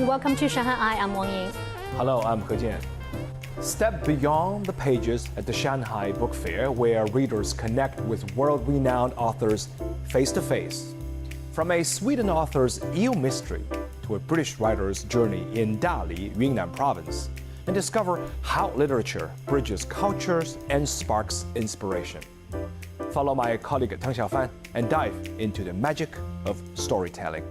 and welcome to ShanghaiEye. I'm Wang Ying. Hello, I'm He Jian. Step beyond the pages at the Shanghai Book Fair, where readers connect with world-renowned authors face-to-face. From a Sweden author's eel mystery to a British writer's journey in Dali, Yunnan Province, and discover how literature bridges cultures and sparks inspiration. Follow my colleague Tang Xiaofan and dive into the magic of storytelling.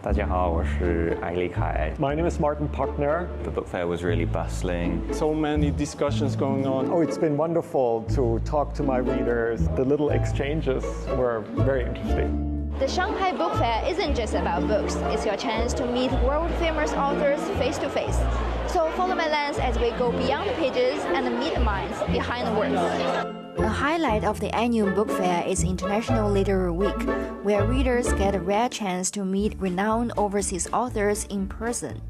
大家好，我是艾利凯。 My name is Martin Partner. The book fair was really bustling. So many discussions going on. Oh, it's been wonderful to talk to my readers. The little exchanges were very interesting. The Shanghai Book Fair isn't just about books. It's your chance to meet world-famous authors face-to-face. So follow my lens as we go beyond the pages and meet the minds behind the words. A highlight of the annual book fair is International Literary Week, where readers get a rare chance to meet renowned overseas authors in person.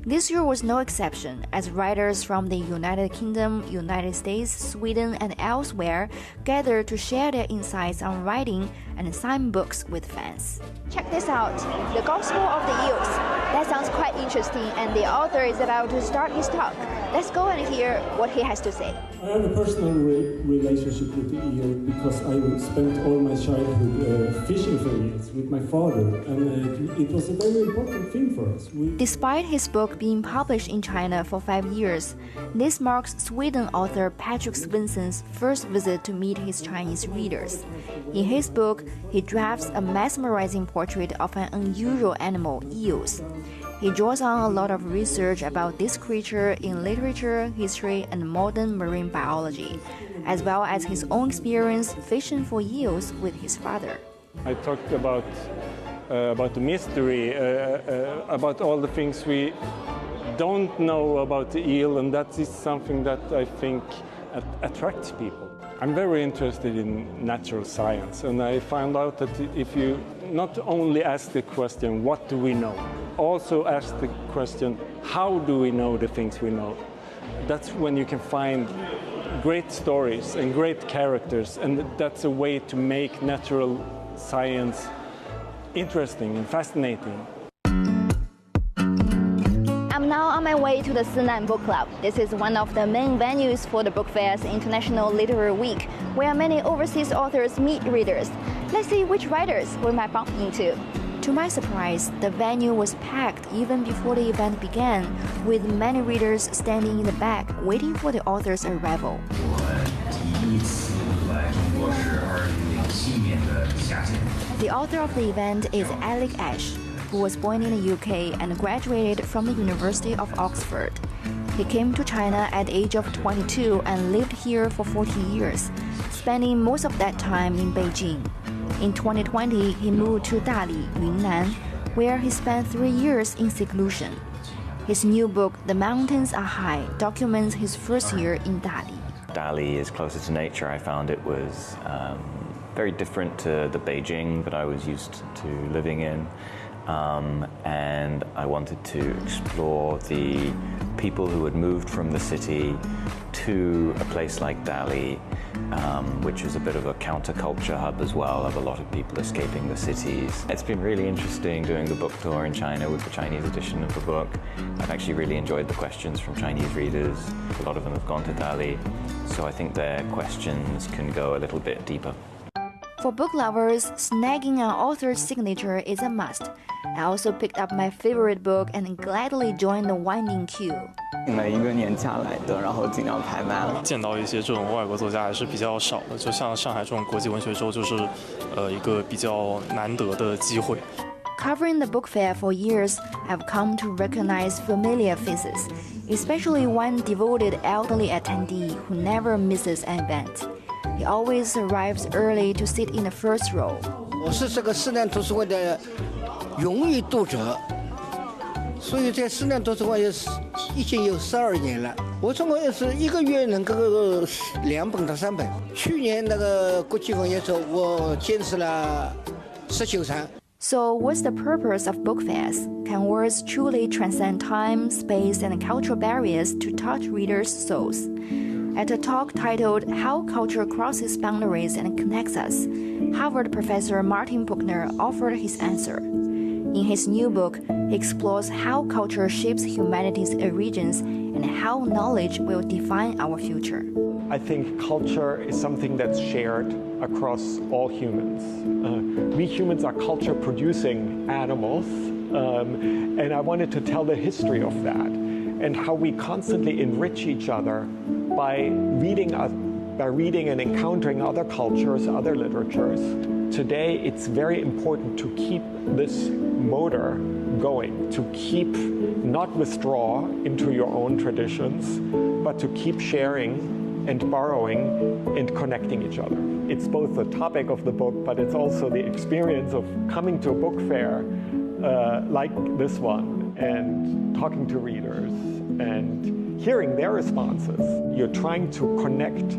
This year was no exception, as writers from the United Kingdom, United States, Sweden, and elsewhere gathered to share their insights on writing and sign books with fans. Check this out, The Gospel of the Eels. That sounds quite interesting, and the author is about to start his talk. Let's go and hear what he has to say. I have a personal relationship with the eel because I spent all my childhood fishing for eels with my father, and it was a very important thing for us. Despite his book being published in China for 5 years, this marks Sweden author Patrick Svensson's first visit to meet his Chinese readers. In his book, he drafts a mesmerizing portrait of an unusual animal, eels. He draws on a lot of research about this creature in literature, history, and modern marine biology, as well as his own experience fishing for eels with his father. I talked about the mystery, about all the things we don't know about the eel, and that is something that I think attracts people. I'm very interested in natural science, and I found out that if you not only ask the question, what do we know? Also ask the question, how do we know the things we know? That's when you can find great stories and great characters, and that's a way to make natural science interesting and fascinating. I'm now on my way to the Yunnan Book Club. This is one of the main venues for the Book Fair's International Literary Week, where many overseas authors meet readers. Let's see which writers we might bump into. To my surprise, the venue was packed even before the event began, with many readers standing in the back waiting for the author's arrival. The author of the event is Alec Ash, who was born in the UK and graduated from the University of Oxford. He came to China at the age of 22 and lived here for 40 years, spending most of that time in Beijing. In 2020, he moved to Dali, Yunnan, where he spent 3 years in seclusion. His new book, The Mountains Are High, documents his first year in Dali. Dali is closer to nature. I found it was very different to the Beijing that I was used to living in. And I wanted to explore the people who had moved from the city to a place like Dali, which is a bit of a counterculture hub as well, of a lot of people escaping the cities. It's been really interesting doing the book tour in China with the Chinese edition of the book. I've actually really enjoyed the questions from Chinese readers. A lot of them have gone to Dali, so I think their questions can go a little bit deeper. For book lovers, snagging an author's signature is a must. I also picked up my favorite book and gladly joined the winding queue. 了1个年假来的，然后尽量拍卖了。见到一些这种外国作家还是比较少的，就像上海这种国际文学周，就是一个比较难得的机会。Covering the book fair for years, I've come to recognize familiar faces, especially one devoted elderly attendee who never misses an event. He always arrives early to sit in the first row. 我是这个市南图书馆的荣誉读者，所以在市南图书馆已经有12年了。我总共也是1个月能够2本到3本。去年那个国际文学周，我坚持了19场。So what's the purpose of book fairs? Can words truly transcend time, space, and cultural barriers to touch readers' souls? At a talk titled How Culture Crosses Boundaries and Connects Us, Harvard professor Martin Buchner offered his answer. In his new book, he explores how culture shapes humanity's origins and how knowledge will define our future. I think culture is something that's shared across all humans. We humans are culture-producing animals, and I wanted to tell the history of that and how we constantly enrich each other by reading and encountering other cultures, other literatures. Today, it's very important to keep this motor going, to keep, not withdraw into your own traditions, but to keep sharing and borrowing and connecting each other. It's both the topic of the book, but it's also the experience of coming to a book fair like this one and talking to readers and hearing their responses. You're trying to connect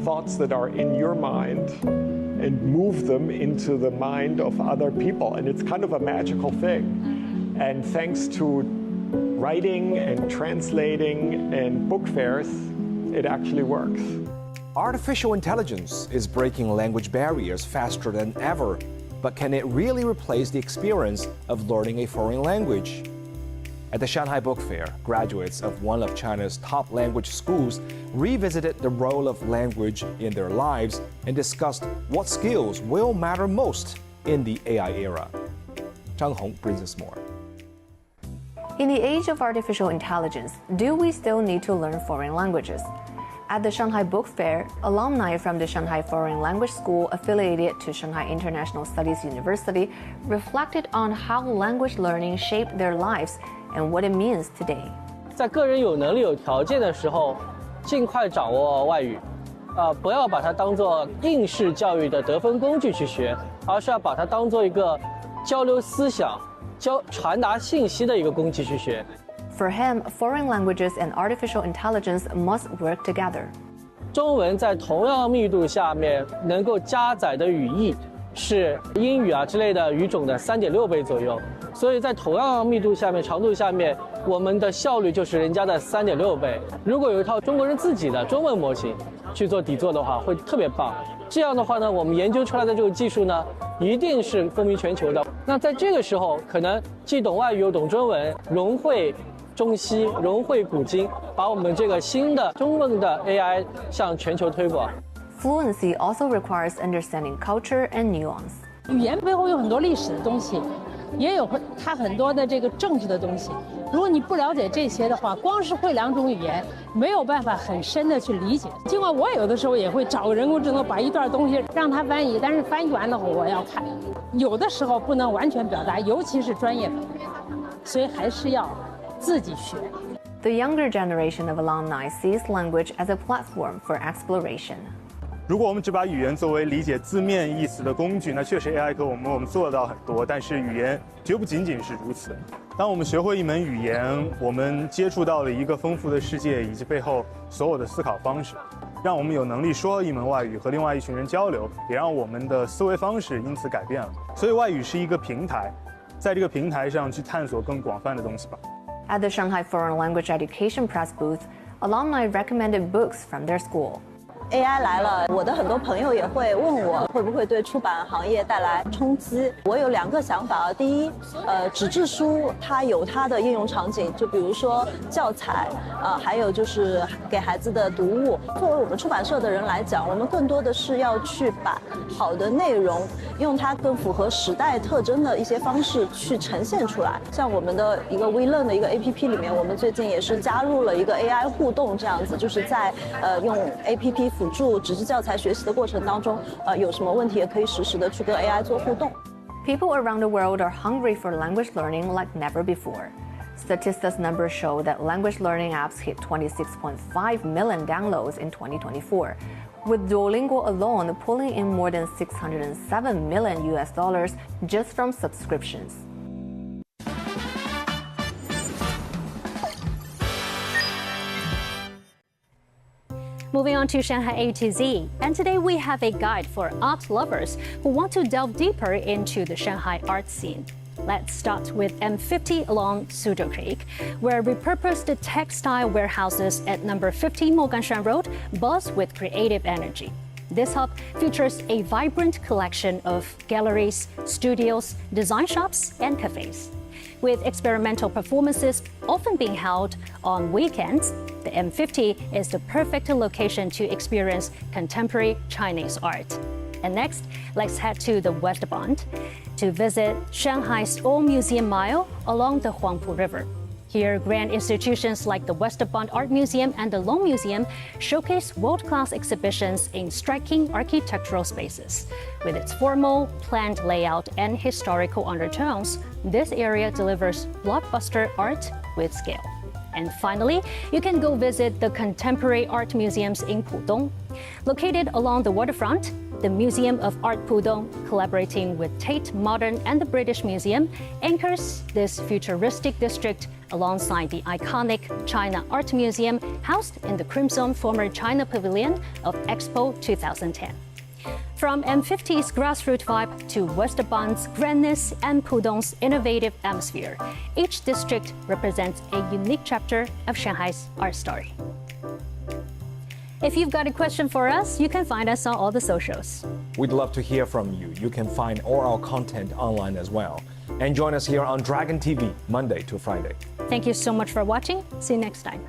thoughts that are in your mind and move them into the mind of other people. And it's kind of a magical thing. And thanks to writing and translating and book fairs, it actually works. Artificial intelligence is breaking language barriers faster than ever, but can it really replace the experience of learning a foreign language? At the Shanghai Book Fair, graduates of one of China's top language schools revisited the role of language in their lives and discussed what skills will matter most in the AI era. Zhang Hong brings us more. In the age of artificial intelligence, do we still need to learn foreign languages? At the Shanghai Book Fair, alumni from the Shanghai Foreign Language School affiliated to Shanghai International Studies University reflected on how language learning shaped their lives and what it means today. 在个人有能力有条件的时候，尽快掌握外语，不要把它当作应试教育的得分工具去学，而是要把它当作一个交流思想、传达信息的一个工具去学。 For him, foreign languages and artificial intelligence must work together. 中文在同样密度下面能够加载的语义是英语之类的语种的3.6倍左右，所以在同样密度下面、长度下面，我们的效率就是人家的3.6倍。如果有一套中国人自己的中文模型去做底座的话，会特别棒。这样的话呢，我们研究出来的这个技术呢，一定是风靡全球的。那在这个时候，可能既懂外语又懂中文，融汇中西，融汇古今，把我们这个新的中文的 AI 向全球推广。 Fluency also requires understanding culture and nuance. 语言背后有很多历史的东西，也有它很多的这个政治的东西。如果你不了解这些的话，光是会2种语言，没有办法很深的去理解。尽管我有的时候也会找个人工智能把一段东西让它翻译，但是翻译完了后我要看，有的时候不能完全表达，尤其是专业方面，所以还是要自己学。 The younger generation of alumni sees language as a platform for exploration. 如果我们只把语言作为理解字面意思的工具，那确实 AI 和我们做得到很多，但是语言绝不仅仅是如此。当我们学会一门语言，我们接触到了一个丰富的世界以及背后所有的思考方式，让我们有能力说一门外语和另外一群人交流，也让我们的思维方式因此改变了。所以外语是一个平台，在这个平台上去探索更广泛的东西吧。 At the Shanghai Foreign Language Education Press booth, alumni recommended books from their school. AI 来了，我的很多朋友也会问我会不会对出版行业带来冲击。我有2个想法第一，纸质书它有它的应用场景，就比如说教材，还有就是给孩子的读物。作为我们出版社的人来讲，我们更多的是要去把好的内容用它更符合时代特征的一些方式去呈现出来。像我们的一个 WeLearn 的一个 APP 里面，我们最近也是加入了一个 AI 互动，这样子就是在用 APP 辅助纸质教材学习的过程当中，有什么问题也可以实时的去跟 AI 做互动。 People around the world are hungry for language learning like never before. Statista numbers show that language learning apps hit 26.5 million downloads in 2024, with Duolingo alone pulling in more than $607 million just from subscriptions. Moving on to Shanghai A to Z, and today we have a guide for art lovers who want to delve deeper into the Shanghai art scene. Let's start with M50 along Suzhou Creek, where repurposed textile warehouses at number 15 Moganshan Road buzz with creative energy. This hub features a vibrant collection of galleries, studios, design shops, and cafes. With experimental performances often being held on weekends, the M50 is the perfect location to experience contemporary Chinese art. And next, let's head to the West Bund to visit Shanghai's Old Museum Mile along the Huangpu River. Here, grand institutions like the West Bund Art Museum and the Long Museum showcase world-class exhibitions in striking architectural spaces. With its formal, planned layout and historical undertones, this area delivers blockbuster art with scale. And finally, you can go visit the contemporary art museums in Pudong. Located along the waterfront, the Museum of Art Pudong, collaborating with Tate Modern and the British Museum, anchors this futuristic district alongside the iconic China Art Museum housed in the Crimson former China Pavilion of Expo 2010. From M50's grassroots vibe to West Bund's grandness and Pudong's innovative atmosphere, each district represents a unique chapter of Shanghai's art story. If you've got a question for us, you can find us on all the socials. We'd love to hear from you. You can find all our content online as well. And join us here on Dragon TV, Monday to Friday. Thank you so much for watching. See you next time.